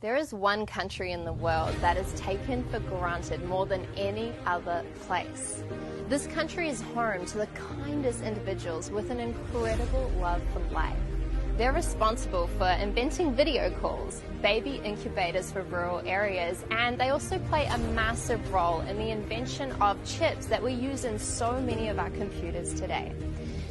There is one country in the world that is taken for granted more than any other place. This country is home to the kindest individuals with an incredible love for life. They're responsible for inventing video calls, baby incubators for rural areas, and they also play a massive role in the invention of chips that we use in so many of our computers today.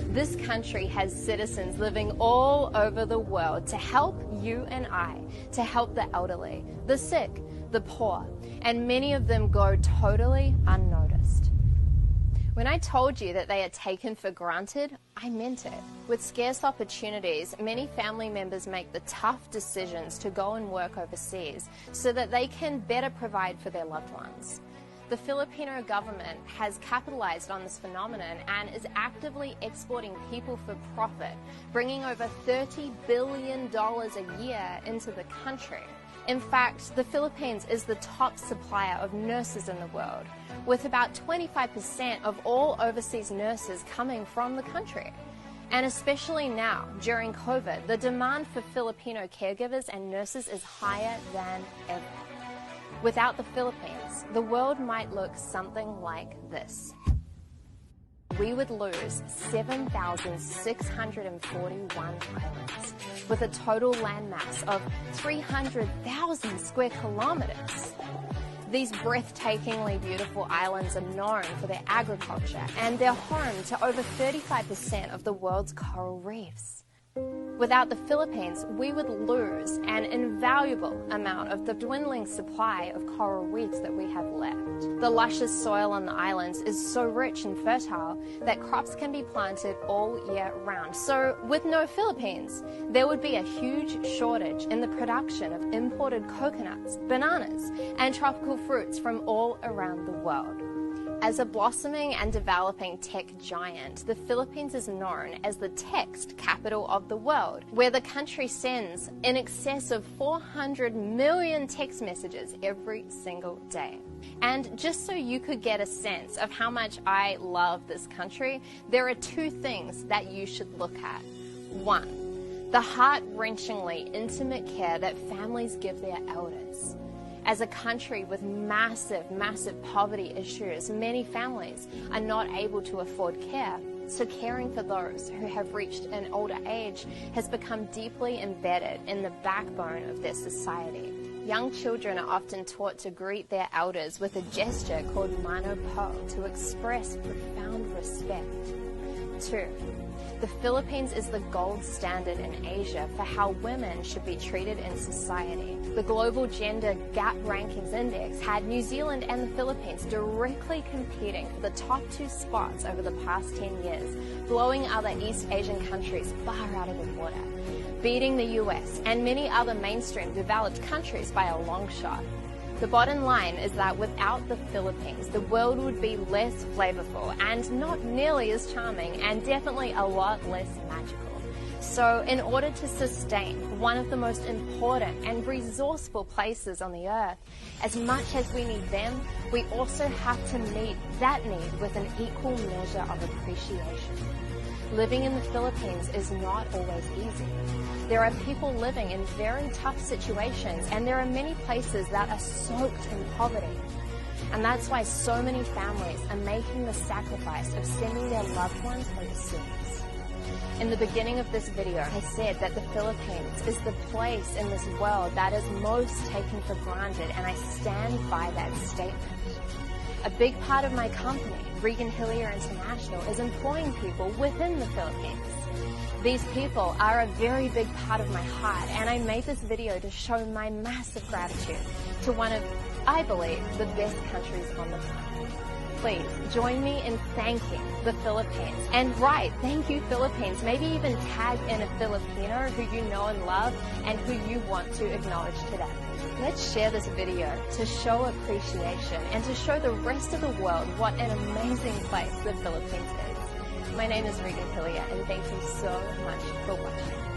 This country has citizens living all over the world to help you and I, to help the elderly, the sick, the poor, and many of them go totally unnoticed. When I told you that they are taken for granted, I meant it. With scarce opportunities, many family members make the tough decisions to go and work overseas so that they can better provide for their loved ones. The Filipino government has capitalized on this phenomenon and is actively exporting people for profit, bringing over $30 billion a year into the country. In fact, the Philippines is the top supplier of nurses in the world, with about 25% of all overseas nurses coming from the country. And especially now, during COVID, the demand for Filipino caregivers and nurses is higher than ever. Without the Philippines, the world might look something like this. We would lose 7,641 islands, with a total landmass of 300,000 square kilometers. These breathtakingly beautiful islands are known for their agriculture, and they're home to over 35% of the world's coral reefs. Without the Philippines, we would lose an invaluable amount of the dwindling supply of coral reefs that we have left. The luscious soil on the islands is so rich and fertile that crops can be planted all year round. So with no Philippines, there would be a huge shortage in the production of imported coconuts, bananas, and tropical fruits from all around the world. As a blossoming and developing tech giant, the Philippines is known as the text capital of the world, where the country sends in excess of 400 million text messages every single day. And just so you could get a sense of how much I love this country, there are two things that you should look at. One, the heart-wrenchingly intimate care that families give their elders. As a country with massive poverty issues, many families are not able to afford care. So caring for those who have reached an older age has become deeply embedded in the backbone of their society. Young children are often taught to greet their elders with a gesture called mano po to express profound respect. 2. The Philippines is the gold standard in Asia for how women should be treated in society. The Global Gender Gap Rankings Index had New Zealand and the Philippines directly competing for the top 2 spots over the past 10 years, blowing other East Asian countries far out of the water, beating the US and many other mainstream developed countries by a long shot. The bottom line is that without the Philippines, the world would be less flavorful and not nearly as charming, and definitely a lot less magical. So in order to sustain one of the most important and resourceful places on the earth, as much as we need them, we also have to meet that need with an equal measure of appreciation. Living in the Philippines is not always easy. There are people living in very tough situations, and there are many places that are soaked in poverty. And that's why so many families are making the sacrifice of sending their loved ones overseas. In the beginning of this video, I said that the Philippines is the place in this world that is most taken for granted, and I stand by that statement. A big part of my company, Regan Hillier International, is employing people within the Philippines. These people are a very big part of my heart, and I made this video to show my massive gratitude to one of, I believe, the best countries on the planet. Please join me in thanking the Philippines. And write, "Thank you, Philippines." Maybe even tag in a Filipino who you know and love and who you want to acknowledge today. Let's share this video to show appreciation and to show the rest of the world what an amazing place the Philippines is. My name is Regan Hillier, and thank you so much for watching.